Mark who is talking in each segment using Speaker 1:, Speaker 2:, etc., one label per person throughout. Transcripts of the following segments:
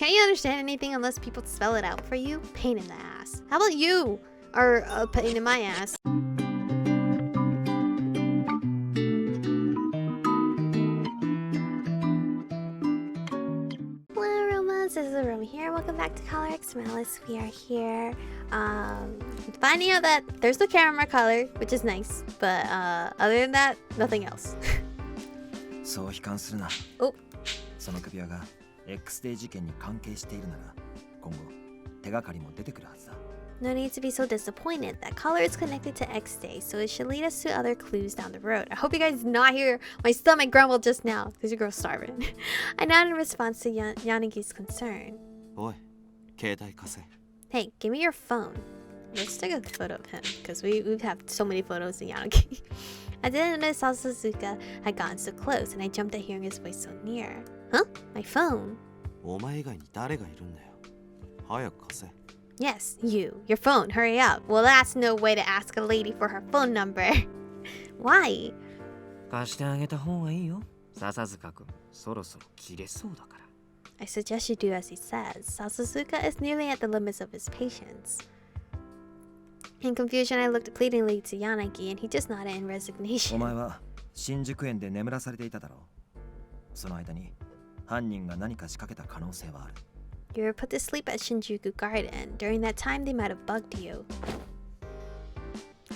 Speaker 1: Can't you understand anything unless people spell it out for you? Pain in the ass. How about you are a pain in my ass? Hello, Aromas. This is Aromie here. Welcome back to Color X Malice. We are here finding out that there's no camera color, which is nice. But other than that, nothing else.
Speaker 2: そう悲観するな。
Speaker 1: お、
Speaker 2: その首輪が X デー事件に関係しているなら、今後手がかりも出てくるはずだ。
Speaker 1: No need to be so disappointed. That color is connected to X Day, so it should lead us to other clues down the road. I hope you guys did not hear my stomach grumble just now, because your girl's starving. I nodded in response to Yanagi's concern.
Speaker 3: Oi, 携帯貸せ。
Speaker 1: Hey, give me your phone. Let's take a photo of him, because we have so many photos of Yanagi. I didn't notice Sasazuka had gotten so close, and I jumped at hearing his voice so near. Huh? My phone?
Speaker 3: お前以外に誰がいるんだよ。早く貸せ。
Speaker 1: Yes, you. Your phone. Hurry up. Well, that's no way to ask a lady for her phone number. Why?
Speaker 4: 貸してあげた方がいいよ。笹塚くん、そろそろ切れそうだから。
Speaker 1: I suggest you do as he says. Sasazuka is nearly at the limits of his patience. In confusion, I looked pleadingly to Yanagi, and he just nodded in resignation.
Speaker 2: お前は新宿園で眠らされていただろう。その間に犯人が何か仕掛けた可能性はある。
Speaker 1: You were put to sleep at Shinjuku Garden. During that time, they might have bugged you.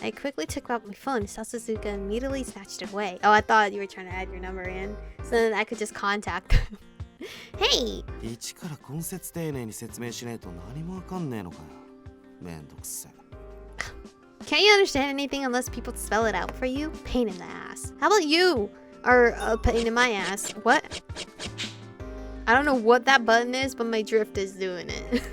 Speaker 1: I quickly took out my phone. Sasazuka immediately snatched it away. Oh, I thought you were trying to add your number in, so then I could just contact them. Hey!
Speaker 3: 一から根節丁寧に説明しねえと何もわかんねえのかよ。めんどくせえ。
Speaker 1: Can't you understand anything unless people spell it out for you? Pain in the ass. How about you are a pain in my ass? What? I don't know what that button is, but my drift is doing it.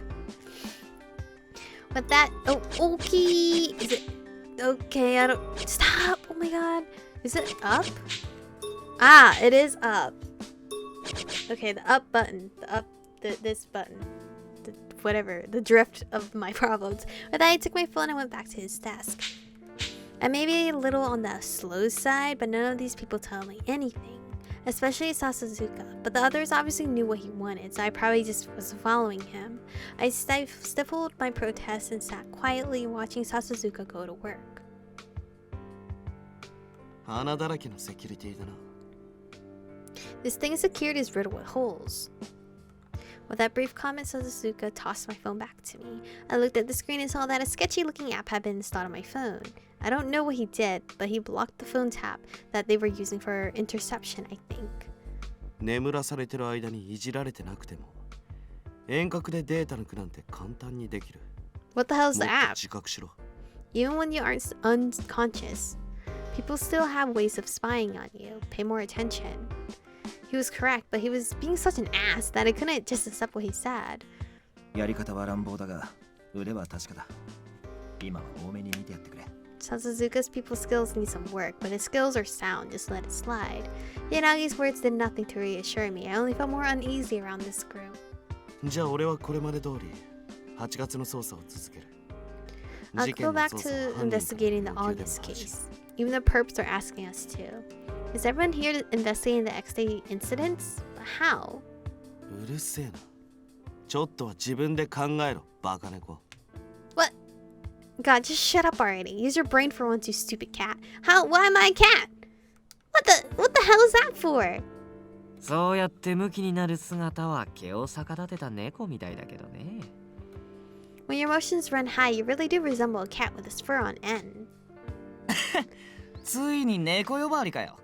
Speaker 1: But that... Oh, okay. Is it... Okay, I don't... Stop! Oh my god. Is it up? Ah, it is up. Okay, the up button. The up... this button. The, whatever. The drift of my problems. With that, I took my phone and went back to his desk. I may be a little on the slow side, but none of these people tell me anything. Especially Sasazuka, but the others obviously knew what he wanted, so I probably just was following him. I stifled my protest and sat quietly watching Sasazuka go to work.
Speaker 3: 穴だらけのセキュリティだな。
Speaker 1: This thing secured is riddled with holes. With that brief comment, Sasazuka tossed my phone back to me. I looked at the screen and saw that a sketchy-looking app had been installed on my phone. I don't know what he did, but he blocked the phone's app that they were using for interception, I think.
Speaker 3: 眠らされてる間にいじられてなくても、遠隔でデータ抜くなんて簡単にできる。
Speaker 1: What the hell is the
Speaker 3: もっと
Speaker 1: app?
Speaker 3: 自覚しろ。
Speaker 1: Even when you aren't unconscious, people still have ways of spying on you. Pay more attention. He was correct, but he was being such an ass that I couldn't just accept what he said.
Speaker 2: やり方は乱暴だが、腕は確かだ。今は多めに見てやってくれ。
Speaker 1: Sasazuka's people skills need some work, but his skills are sound, just let it slide. Yanagi's words did nothing to reassure me. I only felt more uneasy around this group.
Speaker 3: じゃあ俺はこれまで通り8月の捜査を続ける。
Speaker 1: I'll go back to investigating the August case. Even the perps are asking us to. Is everyone here investigating the X-Day incidents? But how?
Speaker 3: うるせえな。ちょっとは自分で考えろ、バカ猫。
Speaker 1: What? God, just shut up already. Use your brain for once, you stupid cat. How? Why am I a cat? What the hell is that for?
Speaker 4: そうやってムキになる姿は毛を逆立てた猫みたいだけどね。
Speaker 1: When your emotions run high, you really do resemble a cat with its fur on end.
Speaker 4: ついに猫呼ばわりかよ。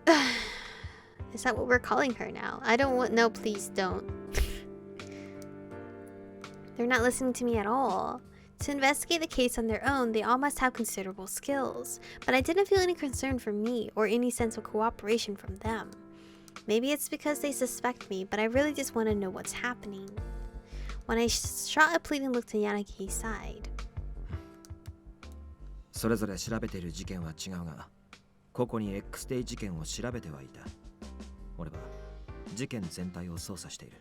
Speaker 1: Is that what we're calling her now? I don't want... No, please don't. They're not listening to me at all. To investigate the case on their own, they all must have considerable skills. But I didn't feel any concern for me or any sense of cooperation from them. Maybe it's because they suspect me, but I really just want to know what's happening. When I shot a pleading look to Yanagi, he sighed.
Speaker 2: それぞれ調べている事件は違うが、個々に X デイ事件を調べてはいた。俺は事件全体を捜査している。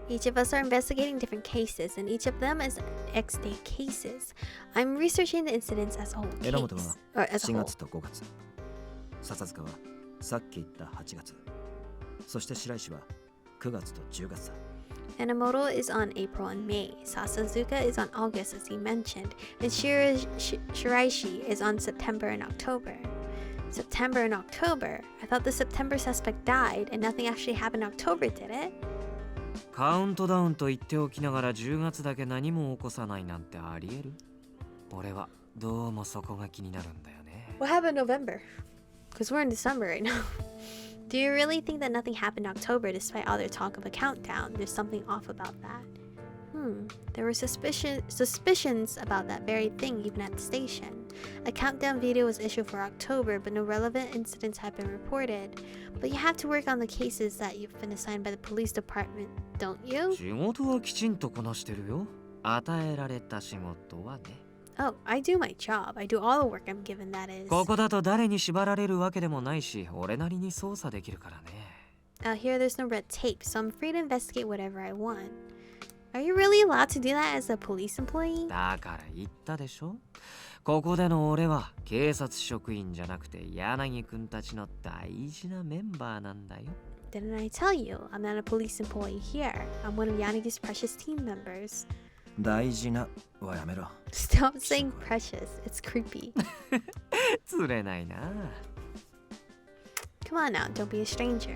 Speaker 1: Each of us are investigating different cases, and each of them is X-Day cases. I'm researching the incidents as a whole case.
Speaker 2: 榎本は
Speaker 1: as a
Speaker 2: 4
Speaker 1: whole.
Speaker 2: 月と5月。笹塚はさっき言った8月。そして白石は9月と10月だ。
Speaker 1: Enomoto is on April and May. Sasazuka is on August, as you mentioned. And Shiraishi is on September and October. September and October? I thought the September suspect died and nothing actually happened in October, did it?
Speaker 4: カウントダウンと言っておきながら10月だけ何も起こさないなんてありえる？俺はどうもそこが気になるんだよね。
Speaker 1: What happened in November? Because we're in December right now. Do you really think that nothing happened in October despite all their talk of a countdown? There's something off about that. There were suspicions about that very thing even at the station. A countdown video was issued for October, but no relevant incidents have been reported. But you have to work on the cases that you've been assigned by the police department, don't you?
Speaker 4: 仕事はきちんとこなしてるよ。与えられた仕事はね。
Speaker 1: Oh, I do my job. I do all the work I'm given, that is.
Speaker 4: ここだと誰に縛られるわけでもないし、俺なりに操作できるからね。
Speaker 1: Here there's no red tape, so I'm free to investigate whatever I want. Are you really allowed to do that as a police employee?
Speaker 4: だから言ったでしょ。ここでの俺は警察職員じゃなくて柳くんたちの大事なメンバーなんだよ。
Speaker 1: Didn't I tell you? I'm not a police employee here. I'm one of Yanagi's precious team members.
Speaker 2: 大事なはやめろ。
Speaker 1: Stop saying precious. It's creepy.
Speaker 4: 釣れないな。
Speaker 1: Come on now, don't be a stranger.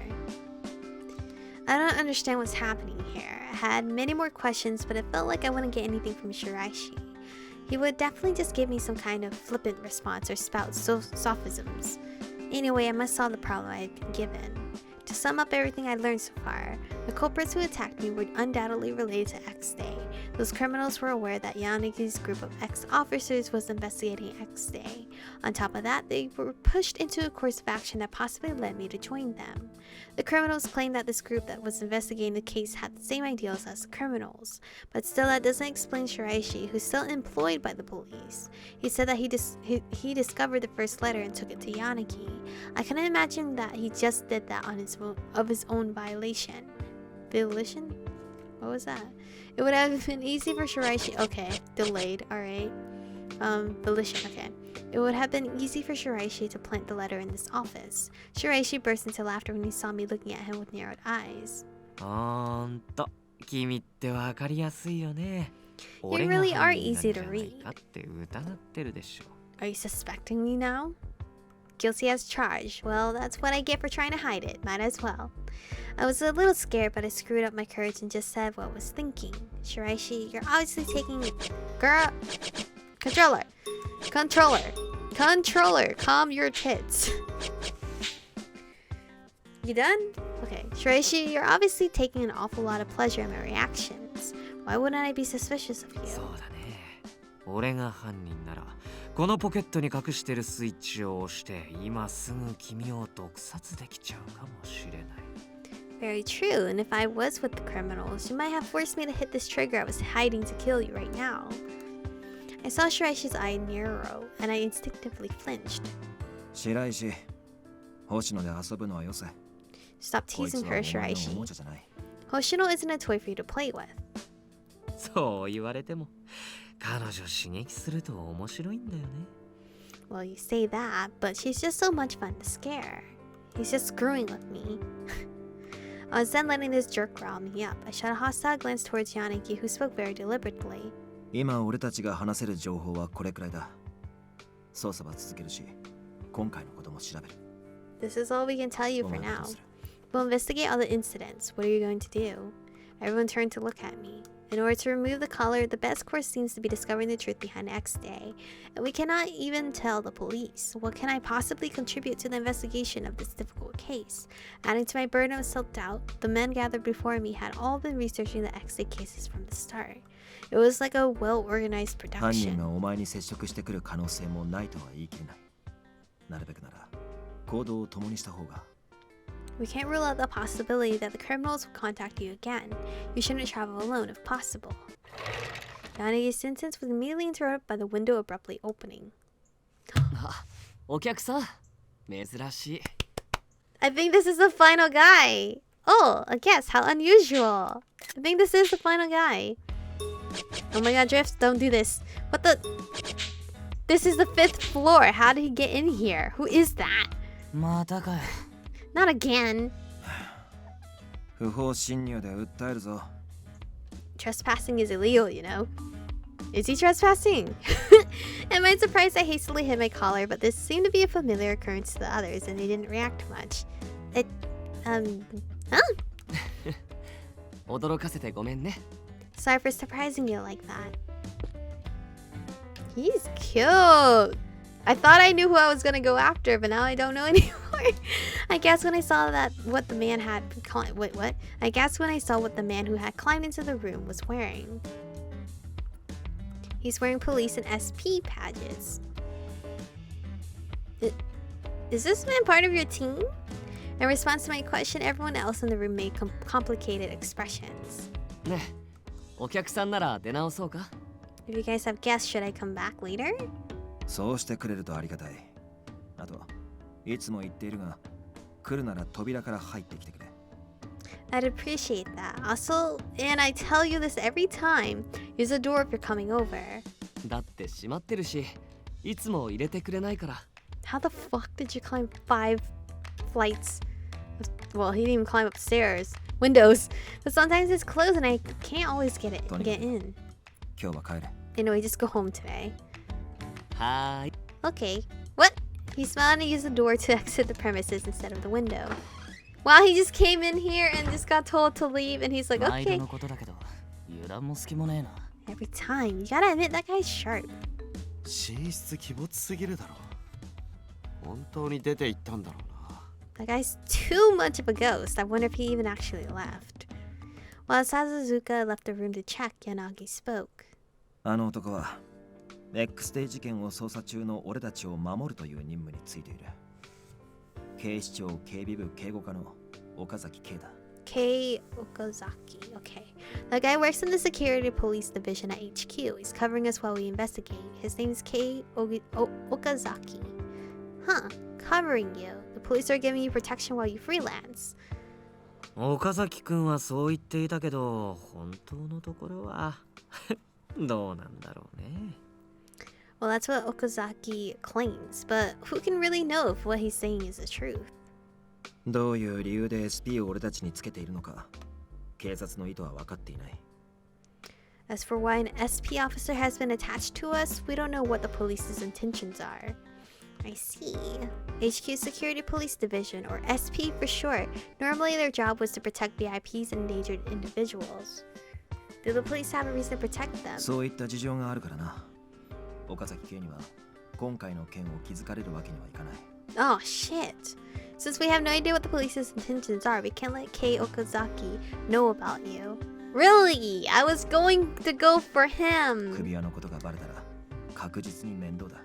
Speaker 1: I don't understand what's happening here. I had many more questions, but it felt like I wouldn't get anything from Shiraishi. He would definitely just give me some kind of flippant response or spout sophisms. Anyway, I must solve the problem I had been given. To sum up everything I learned so far, the culprits who attacked me were undoubtedly related to X-Day. Those criminals were aware that Yanagi's group of ex-officers was investigating X-Day. On top of that, they were pushed into a course of action that possibly led me to join them. The criminals claimed that this group that was investigating the case had the same ideals as the criminals, but still that doesn't explain Shiraishi, who's still employed by the police. He said that he discovered the first letter and took it to Yanagi. I can imagine that he just did that on his own violation. Volition? What was that? It would have been easy for Shiraishi. Okay, delayed. Alright. Volition. Okay. It would have been easy for Shiraishi to plant the letter in this office. Shiraishi burst into laughter when he saw me looking at him with narrowed eyes.
Speaker 4: ほんと、君ってわかりやすいよね。
Speaker 1: You really are easy to read.
Speaker 4: 俺が犯人なんじゃないかって疑ってるでしょ。
Speaker 1: Are you suspecting me now? Guilty as charged. Well, that's what I get for trying to hide it. Might as well. I was a little scared, but I screwed up my courage and just said what I was thinking. Shiraishi, you're obviously taking... Girl! Controller! Calm your tits. You done? Okay. Shiraishi, you're obviously taking an awful lot of pleasure in my reactions. Why wouldn't I be suspicious of you?
Speaker 4: そうだね。俺が犯人なら、このポケットに隠してるスイッチを押して、今すぐ君を毒殺できちゃうかもしれない。
Speaker 1: Very true, and if I was with the criminals, you might have forced me to hit this trigger I was hiding to kill you right now. I saw Shiraishi's eye narrow, and I instinctively flinched.
Speaker 2: 白石、星野で遊ぶのはよせ。
Speaker 1: Stop teasing her,
Speaker 2: こいつはお前のお
Speaker 1: Shiraishi.
Speaker 2: もちゃじゃない。
Speaker 1: Hoshino isn't a toy for you to play with.
Speaker 4: そう言われても、彼女刺激すると面白いんだよね。
Speaker 1: Well, you say that, but she's just so much fun to scare. He's just screwing with me. I was then letting this jerk rile me up. I shot a hostile glance towards Yanagi, who spoke very deliberately.
Speaker 2: 今俺たちが話せる情報はこれくらいだ。捜査は続けるし、今回のことも調べる。
Speaker 1: This is all we can tell you for now. We'll investigate all the incidents. What are you going to do? Everyone turned to look at me. In order to remove the collar, the best course seems to be discovering the truth behind X-Day. And we cannot even tell the police. What can I possibly contribute to the investigation of this difficult case? Adding to my burden of self-doubt, the men gathered before me had all been researching the X-Day cases from the start. It was like a well-organized
Speaker 2: 犯人
Speaker 1: production.
Speaker 2: がお前に接触してくる可能性もないとは言い切れない。なるべくなら行動を共にした方が。
Speaker 1: We can't rule out the possibility that the criminals will contact you again. You shouldn't travel alone if possible. Yanagi's sentence was immediately interrupted by the window abruptly opening.
Speaker 5: お客さん、珍しい。
Speaker 1: I think this is the final guy. Oh, a guess. How unusual. I think this is the final guy. Oh my god, Drift, don't do this. What the? This is the 5th floor. How did he get in here? Who is that?
Speaker 5: またかよ。
Speaker 1: Not again.
Speaker 2: 不法侵入で訴えるぞ。
Speaker 1: trespassing is illegal, you know. Is he trespassing? Am I surprised I hastily hit my collar, but this seemed to be a familiar occurrence to the others, and they didn't react much. Huh?
Speaker 5: 驚かせてごめんね。
Speaker 1: Sorry for surprising you like that. He's cute. I thought I knew who I was gonna go after, but now I don't know anymore. I guess when I saw what the man who had climbed into the room was wearing. He's wearing police and SP badges. Is this man part of your team? In response to my question, everyone else in the room made complicated expressions.
Speaker 5: ねえ、お客さんなら出直そうか？
Speaker 1: If you guys have guests, should I come back later?
Speaker 2: そうしてくれるとありがたい。あと、いつも言っているが、来るなら扉から入ってきてくれ。
Speaker 1: I'd appreciate that. Also, and I tell you this every time, use the door if you're coming over.
Speaker 5: だって閉まってるし、いつも入れてくれないから。
Speaker 1: How the fuck did you climb 5 flights? Well, he didn't even climb upstairs. Windows. But sometimes it's closed and I can't always get in.
Speaker 2: 今日は帰れ。
Speaker 1: Anyway, just go home today.
Speaker 5: はーい。
Speaker 1: Okay. What? He smiled and used the door to exit the premises instead of the window. Wow, he just came in here and just got told to leave and he's like,
Speaker 5: 毎度
Speaker 1: okay.
Speaker 5: のことだけど、油断も隙もねえな。
Speaker 1: Every time. You gotta admit, that guy's sharp.
Speaker 3: 寝室鬼没すぎるだろ。本当に出て行ったんだろうな。
Speaker 1: That guy's too much of a ghost. I wonder if he even actually left. While Sazuzuka left the room to check, Yanagi spoke.
Speaker 2: あの男は X デイ事件を捜査中の俺たちを守るという任務についている。警視庁警備部警護課の岡崎圭だ。
Speaker 1: Kei Okazaki. Okay. The guy works in the security police division at HQ. He's covering us while we investigate. His name is Kei Okazaki. Huh. Covering you. The police are giving you protection while you freelance.
Speaker 4: 岡崎くんはそう言っていたけど、本当のところはどうなんだろうね。
Speaker 1: Well, that's what Okazaki claims, but who can really know if what he's saying is the truth?
Speaker 2: どういう理由で SP を俺たちにつけているのか、警察の意図は分かっていない。
Speaker 1: As for why an SP officer has been attached to us, we don't know what the police's intentions are. I see. HQ Security Police Division, or SP for short. Normally their job was to protect VIPs and endangered individuals. Do the police have a reason to protect them?
Speaker 2: そういった事情があるからな。岡崎圭には今回の件を気づかれるわけにはいかない。
Speaker 1: Oh shit. Since we have no idea what the police's intentions are, we can't let Kei Okazaki know about you. Really? I was going to go for him.
Speaker 2: 首輪のことがバレたら確実に面倒だ。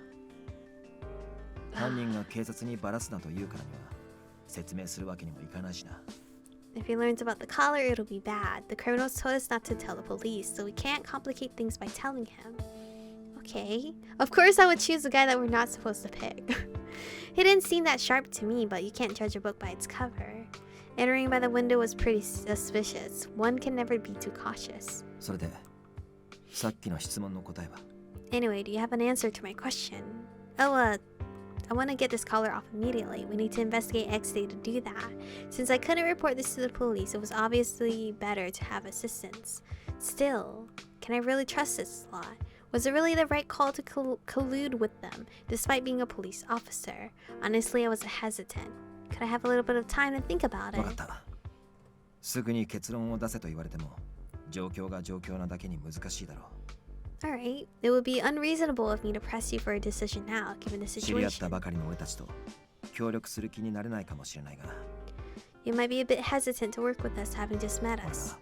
Speaker 2: 犯人が警察にバラすなと言うからには説明するわけにもいかないしな。
Speaker 1: If he learns about the collar, it'll be bad. The criminals told us not to tell the police, so we can't complicate things by telling him. Okay. Of course I would choose the guy that we're not supposed to pick. He didn't seem that sharp to me, but you can't judge a book by its cover. Entering by the window was pretty suspicious. One can never be too cautious.
Speaker 2: それでさっきの質問の答えは
Speaker 1: Anyway, do you have an answer to my question? Oh, I want to get this collar off immediately. We need to investigate X Day to do that. Since I couldn't report this to the police, it was obviously better to have assistance. Still, can I really trust this lot? Was it really the right call to collude with them, despite being a police officer? Honestly, I was hesitant. Could I have a little bit of time to think about
Speaker 2: 分かっ
Speaker 1: it?
Speaker 2: た。すぐに結論を出せと言われても状況が状況なだけに難しいだろう。
Speaker 1: Alright, it would be unreasonable of me to press you for a decision now, given the
Speaker 2: 知り合った
Speaker 1: situation.
Speaker 2: ばかりの俺たちと協力する気になれないかもしれないが、
Speaker 1: You might be a bit hesitant to work with us having just met
Speaker 2: 俺は
Speaker 1: us.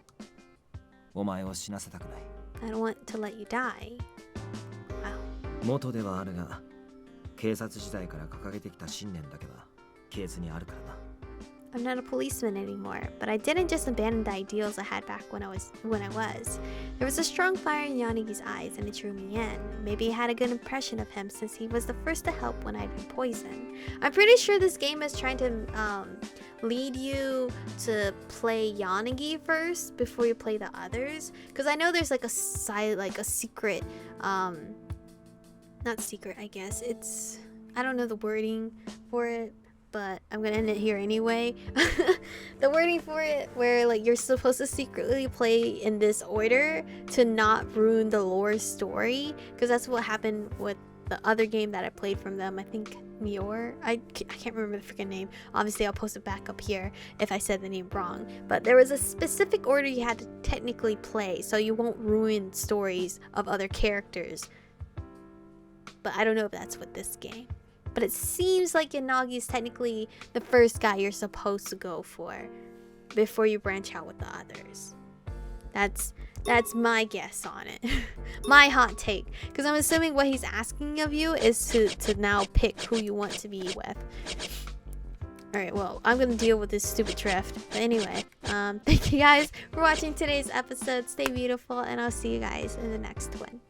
Speaker 2: お前を死なせたくない。
Speaker 1: I don't want to let you die. Wow.
Speaker 2: 元ではあるが、警察時代から掲げてきた信念だけは消えずにあるからな。
Speaker 1: I'm not a policeman anymore, but I didn't just abandon the ideals I had back when I was. There was a strong fire in Yanagi's eyes and it drew me in. Maybe I had a good impression of him since he was the first to help when I'd been poisoned. I'm pretty sure this game is trying to lead you to play Yanagi first before you play the others. Because I know there's like a secret, not secret, I guess. It's, I don't know the wording for it. but I'm gonna end it here anyway. The wording for it, where like you're supposed to secretly play in this order to not ruin the lore story, because that's what happened with the other game that I played from them. I think Mior. I can't remember the freaking name. Obviously, I'll post it back up here if I said the name wrong. But there was a specific order you had to technically play, so you won't ruin stories of other characters. But I don't know if that's with this game. But it seems like Yanagi is technically the first guy you're supposed to go for before you branch out with the others. That's my guess on it. My hot take. Because I'm assuming what he's asking of you is to now pick who you want to be with. Alright, well, I'm going to deal with this stupid drift. But anyway, thank you guys for watching today's episode. Stay beautiful, and I'll see you guys in the next one.